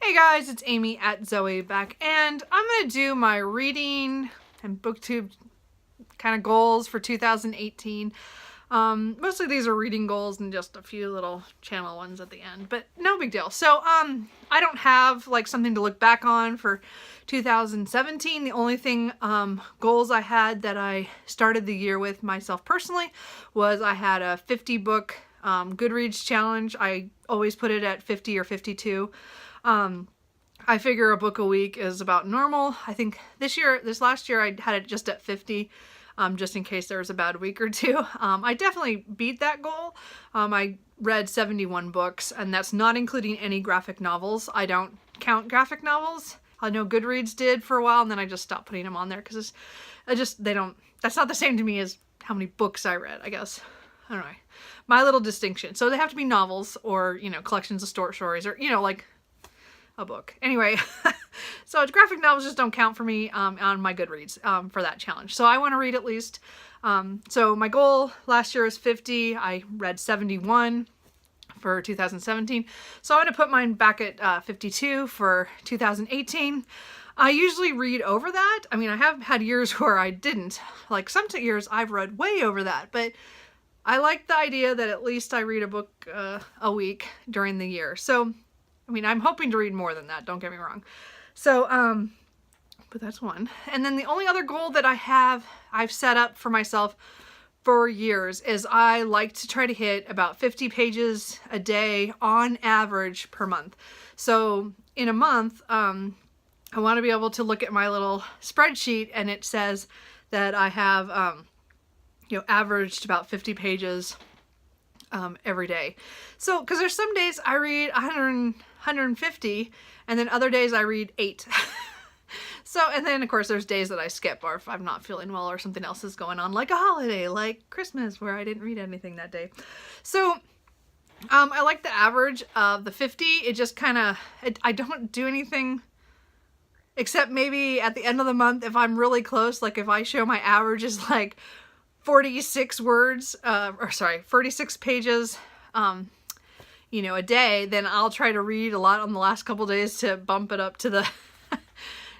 Hey guys, it's Amy at Zoe back, and I'm going to do my reading and booktube kind of goals for 2018. Mostly these are reading goals and just a few little channel ones at the end, but no big deal. So, I don't have like something to look back on for 2017. The only thing, goals I had that I started the year with myself personally was I had a 50 book, Goodreads challenge. I always put it at 50 or 52. I figure a book a week is about normal. I think this last year I had it just at 50, just in case there was a bad week or two. I definitely beat that goal. I read 71 books, and that's not including any graphic novels. I don't count graphic novels. I know Goodreads did for a while, and then I just stopped putting them on there because that's not the same to me as how many books I read, I guess. I don't know. My little distinction. So they have to be novels or, collections of short stories or, like a book. Anyway, so graphic novels just don't count for me on my Goodreads for that challenge. So I want to read at least. So my goal last year was 50. I read 71 for 2017. So I'm going to put mine back at 52 for 2018. I usually read over that. I mean, I have had years where I didn't. Like some years I've read way over that, but I like the idea that at least I read a book a week during the year. So I mean, I'm hoping to read more than that, don't get me wrong. So, but that's one. And then the only other goal that I've set up for myself for years is I like to try to hit about 50 pages a day on average per month. So in a month, I want to be able to look at my little spreadsheet and it says that I have, averaged about 50 pages every day. So, because there's some days I read 150, and then other days I read 8. So, and then of course there's days that I skip, or if I'm not feeling well or something else is going on, like a holiday, like Christmas, where I didn't read anything that day. So, I like the average of the 50. It just kind of, I don't do anything except maybe at the end of the month if I'm really close, like if I show my average is like 46 words, 46 pages, a day, then I'll try to read a lot on the last couple days to bump it up to the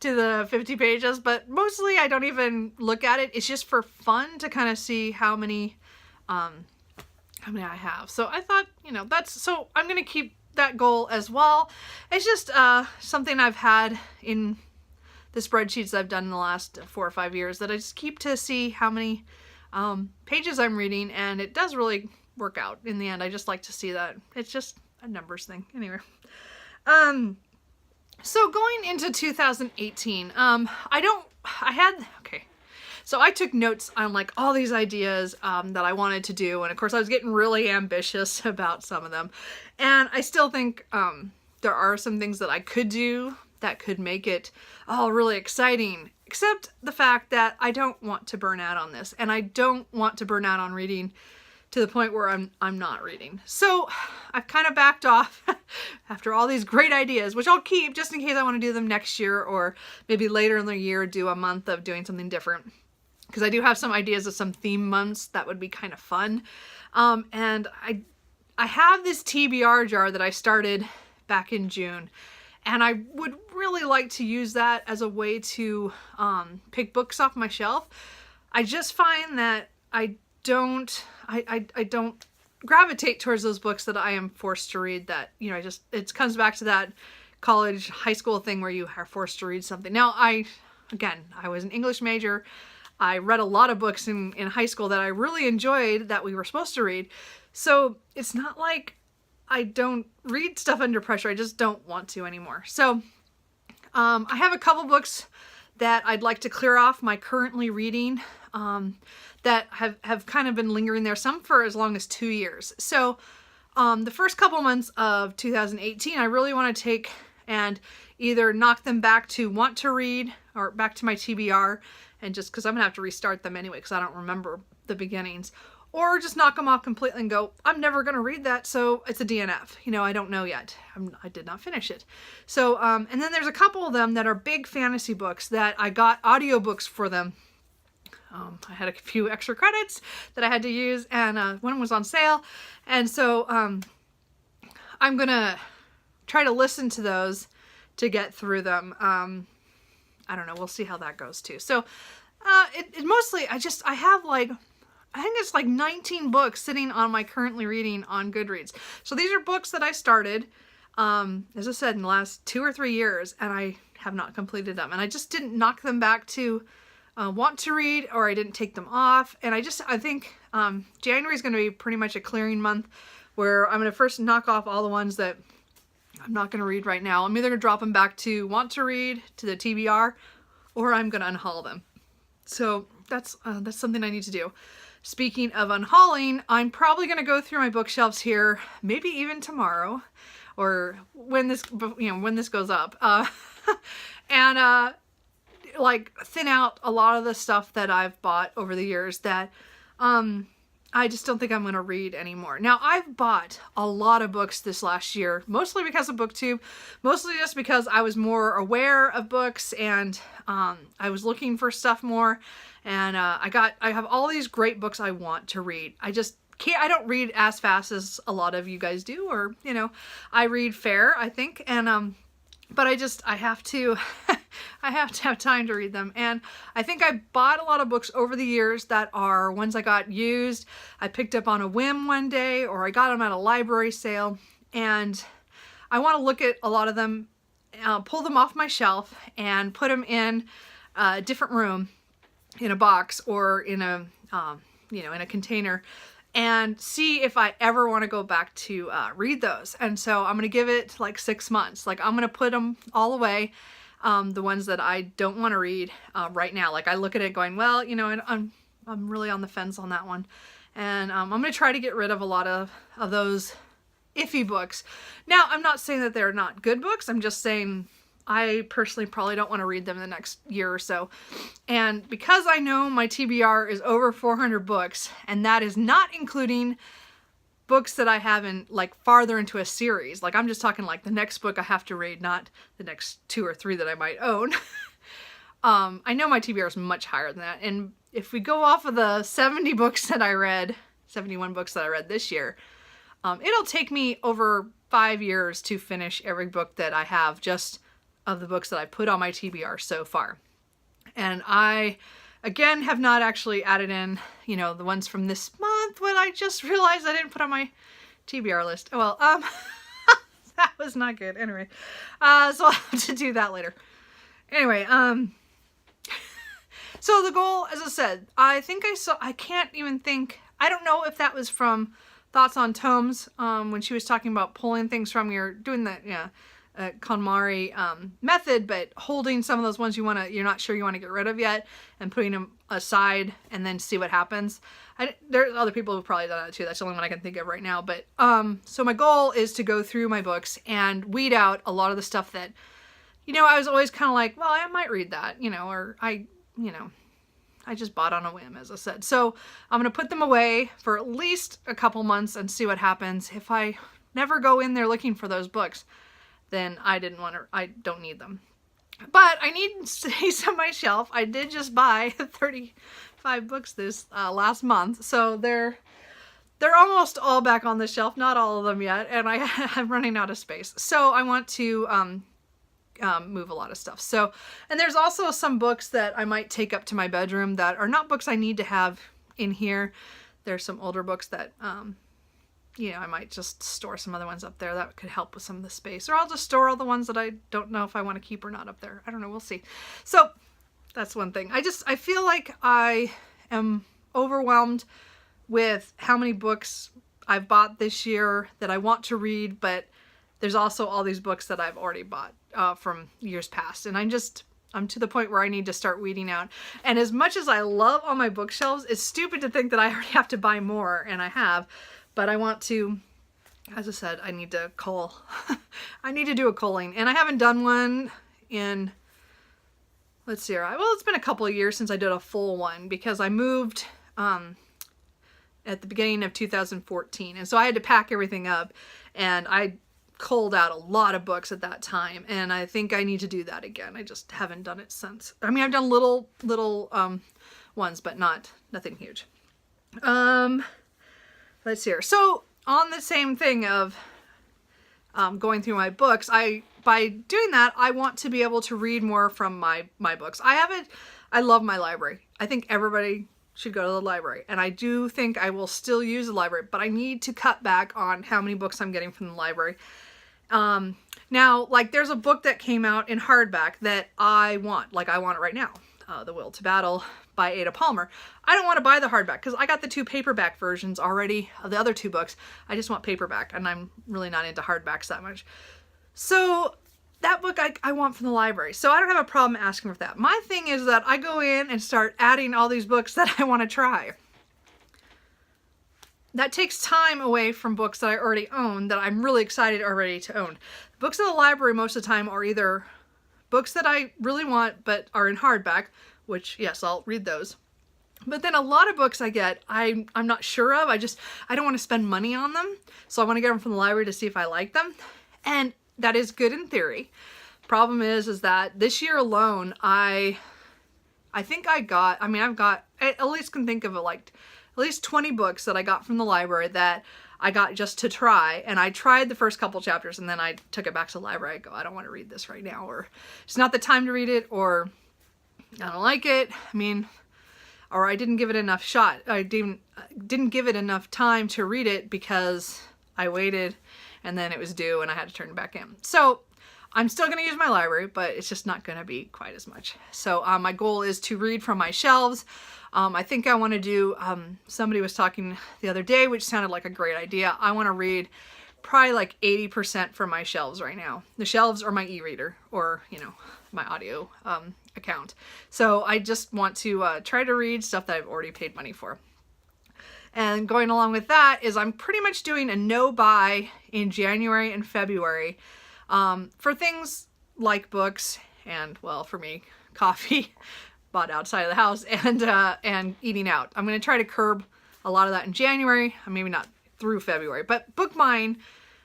to the 50 pages. But mostly I don't even look at it. It's just for fun to kind of see how many I have. So I thought, so I'm gonna keep that goal as well. It's just something I've had in the spreadsheets I've done in the last 4 or 5 years that I just keep to see how many pages I'm reading, and it does really work out in the end. I just like to see that. It's just a numbers thing. Anyway. So going into 2018, so I took notes on like all these ideas that I wanted to do, and of course I was getting really ambitious about some of them, and I still think there are some things that I could do that could make it all really exciting, except the fact that I don't want to burn out on this, and I don't want to burn out on reading to the point where I'm not reading. So I've kind of backed off after all these great ideas, which I'll keep just in case I want to do them next year, or maybe later in the year do a month of doing something different. Because I do have some ideas of some theme months that would be kind of fun. And I have this TBR jar that I started back in June, and I would really like to use that as a way to pick books off my shelf. I just find that I don't gravitate towards those books that I am forced to read, that, it comes back to that college, high school thing where you are forced to read something. Now, I was an English major. I read a lot of books in high school that I really enjoyed that we were supposed to read. So it's not like I don't read stuff under pressure. I just don't want to anymore. So I have a couple books that I'd like to clear off my currently reading that have kind of been lingering there, some for as long as 2 years. So the first couple months of 2018, I really want to take and either knock them back to want to read or back to my TBR, and just because I'm going to have to restart them anyway because I don't remember the beginnings, or just knock them off completely and go, I'm never going to read that, so it's a DNF. I don't know yet. I did not finish it. So, and then there's a couple of them that are big fantasy books that I got audiobooks for them. I had a few extra credits that I had to use, and one was on sale. And so I'm going to try to listen to those to get through them. I don't know. We'll see how that goes too. So it mostly, I have like, I think it's like 19 books sitting on my currently reading on Goodreads. So these are books that I started, as I said, in the last 2 or 3 years, and I have not completed them. And I just didn't knock them back to want to read, or I didn't take them off. And I think January is going to be pretty much a clearing month where I'm going to first knock off all the ones that I'm not going to read right now. I'm either going to drop them back to want to read, to the TBR, or I'm going to unhaul them. So that's something I need to do. Speaking of unhauling, I'm probably going to go through my bookshelves here, maybe even tomorrow, or when this goes up, and like thin out a lot of the stuff that I've bought over the years that I just don't think I'm going to read anymore. Now, I've bought a lot of books this last year, mostly because of BookTube, mostly just because I was more aware of books, and I was looking for stuff more, and I have all these great books I want to read. I don't read as fast as a lot of you guys do, or, I read fair, I think, and but I have to I have to have time to read them. And I think I bought a lot of books over the years that are ones I got used, I picked up on a whim one day, or I got them at a library sale, and I want to look at a lot of them, pull them off my shelf and put them in a different room, in a box, or in a in a container, and see if I ever want to go back to read those. And so I'm going to give it like 6 months. Like, I'm going to put them all away, the ones that I don't want to read right now. Like, I look at it going, well, and I'm really on the fence on that one. And I'm going to try to get rid of a lot of those iffy books. Now, I'm not saying that they're not good books. I'm just saying I personally probably don't want to read them in the next year or so. And because I know my TBR is over 400 books, and that is not including books that I have in, like, farther into a series. Like, I'm just talking like the next book I have to read, not the next 2 or 3 that I might own. I know my TBR is much higher than that. And if we go off of the 71 books that I read this year, it'll take me over 5 years to finish every book that I have, just of the books that I put on my TBR so far. And I, again, have not actually added in, the ones from this month, when I just realized I didn't put on my TBR list. Oh, well, that was not good. Anyway, so I'll have to do that later. Anyway, so the goal, as I said, I don't know if that was from Thoughts on Tomes, when she was talking about pulling things from doing the, KonMari method, but holding some of those ones you're not sure you want to get rid of yet, and putting them aside and then see what happens. There's other people who've probably done that too. That's the only one I can think of right now. But so my goal is to go through my books and weed out a lot of the stuff that, I was always kind of like, well, I might read that, or I just bought on a whim, as I said. So I'm going to put them away for at least a couple months and see what happens. If I never go in there looking for those books, then I don't need them. But I need space on my shelf. I did just buy 35 books this last month, so they're almost all back on the shelf, not all of them yet, and I'm running out of space. So I want to move a lot of stuff. So, and there's also some books that I might take up to my bedroom that are not books I need to have in here. There's some older books that I might just store some other ones up there that could help with some of the space. Or I'll just store all the ones that I don't know if I want to keep or not up there. I don't know. We'll see. So that's one thing. I feel like I am overwhelmed with how many books I've bought this year that I want to read, but there's also all these books that I've already bought from years past. And I'm to the point where I need to start weeding out. And as much as I love all my bookshelves, it's stupid to think that I already have to buy more, and I have. But I want to, as I said, I need to cull. I need to do a culling. And I haven't done one in, let's see, well, it's been a couple of years since I did a full one, because I moved at the beginning of 2014. And so I had to pack everything up, and I culled out a lot of books at that time. And I think I need to do that again. I just haven't done it since. I mean, I've done little ones, but nothing huge. Let's see here. So on the same thing of going through my books, I by doing that, I want to be able to read more from my books. I love my library. I think everybody should go to the library. And I do think I will still use the library, but I need to cut back on how many books I'm getting from the library. Now, like, there's a book that came out in hardback that I want. Like, I want it right now. The Will to Battle by Ada Palmer. I don't want to buy the hardback because I got the 2 paperback versions already of the other 2 books. I just want paperback, and I'm really not into hardbacks that much. So that book I want from the library. So I don't have a problem asking for that. My thing is that I go in and start adding all these books that I want to try. That takes time away from books that I already own that I'm really excited already to own. Books in the library most of the time are either books that I really want but are in hardback, which, yes, I'll read those. But then a lot of books I get, I'm not sure of. I don't want to spend money on them. So I want to get them from the library to see if I like them. And that is good in theory. Problem is that this year alone, I think I've got, I at least can think of it like at least 20 books that I got from the library that I got just to try. And I tried the first couple chapters and then I took it back to the library. I go, I don't want to read this right now, or it's not the time to read it, or I don't like it. Or I didn't give it enough shot. I didn't give it enough time to read it because I waited and then it was due and I had to turn it back in. So I'm still going to use my library, but it's just not going to be quite as much. So my goal is to read from my shelves. I think I want to do, somebody was talking the other day, which sounded like a great idea. I want to read probably like 80% from my shelves right now. The shelves or my e-reader, or, my audio account. So I just want to try to read stuff that I've already paid money for. And going along with that is I'm pretty much doing a no-buy in January and February for things like books and, well, for me, coffee bought outside of the house, and eating out. I'm going to try to curb a lot of that in January, maybe not through February, but book buying,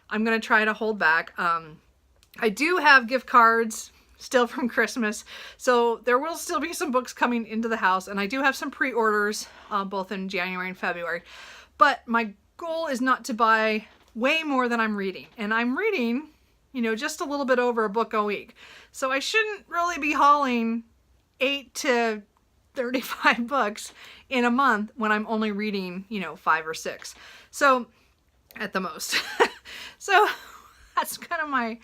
I'm going to try to hold back. I do have gift cards still from Christmas, so there will still be some books coming into the house, and I do have some pre-orders both in January and February, but my goal is not to buy way more than I'm reading, and I'm reading, just a little bit over a book a week, so I shouldn't really be hauling 8 to 35 books in a month when I'm only reading, 5 or 6. So at the most. So that's kind of my,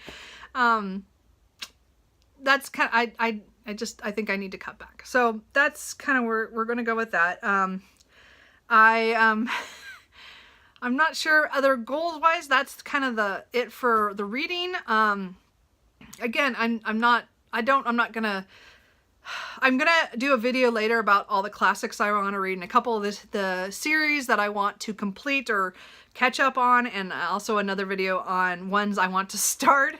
that's kind of, I think I need to cut back. So that's kind of where we're going to go with that. I'm not sure other goals wise, that's kind of it for the reading. Again, I'm gonna do a video later about all the classics I want to read and a couple of the series that I want to complete or catch up on, and also another video on ones I want to start,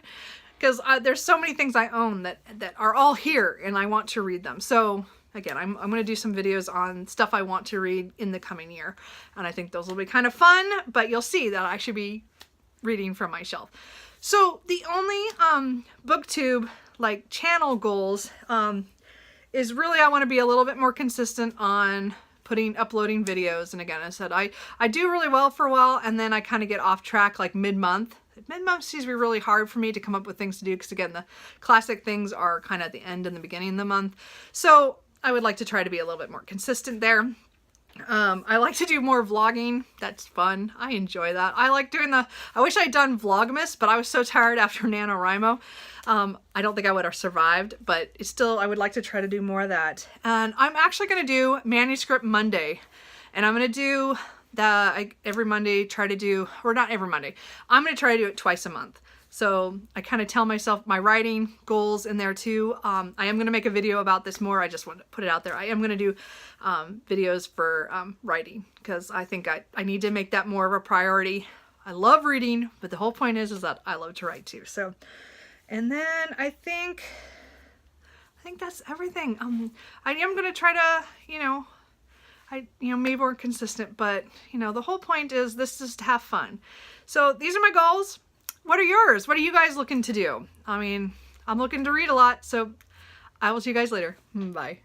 because there's so many things I own that are all here and I want to read them. So again, I'm going to do some videos on stuff I want to read in the coming year, and I think those will be kind of fun, but you'll see that I should be reading from my shelf. So the only BookTube like channel goals is really I want to be a little bit more consistent on uploading videos. And again, I said I do really well for a while, and then I kind of get off track like mid-month. Mid-month seems to be really hard for me to come up with things to do, because again, the classic things are kind of at the end and the beginning of the month. So I would like to try to be a little bit more consistent there. I like to do more vlogging. That's fun. I enjoy that. I like doing I wish I'd done Vlogmas, but I was so tired after NaNoWriMo. I don't think I would have survived, but it's still, I would like to try to do more of that. And I'm actually going to do Manuscript Monday, and I'm going to do every Monday, or not every Monday. I'm going to try to do it twice a month. So I kind of tell myself my writing goals in there too. I am going to make a video about this more. I just want to put it out there. I am going to do videos for writing, because I think I need to make that more of a priority. I love reading, but the whole point is that I love to write too. So, and then I think that's everything. I am going to try to, maybe more consistent, but the whole point is this is to have fun. So these are my goals. What are yours? What are you guys looking to do? I'm looking to read a lot, so I will see you guys later. Bye.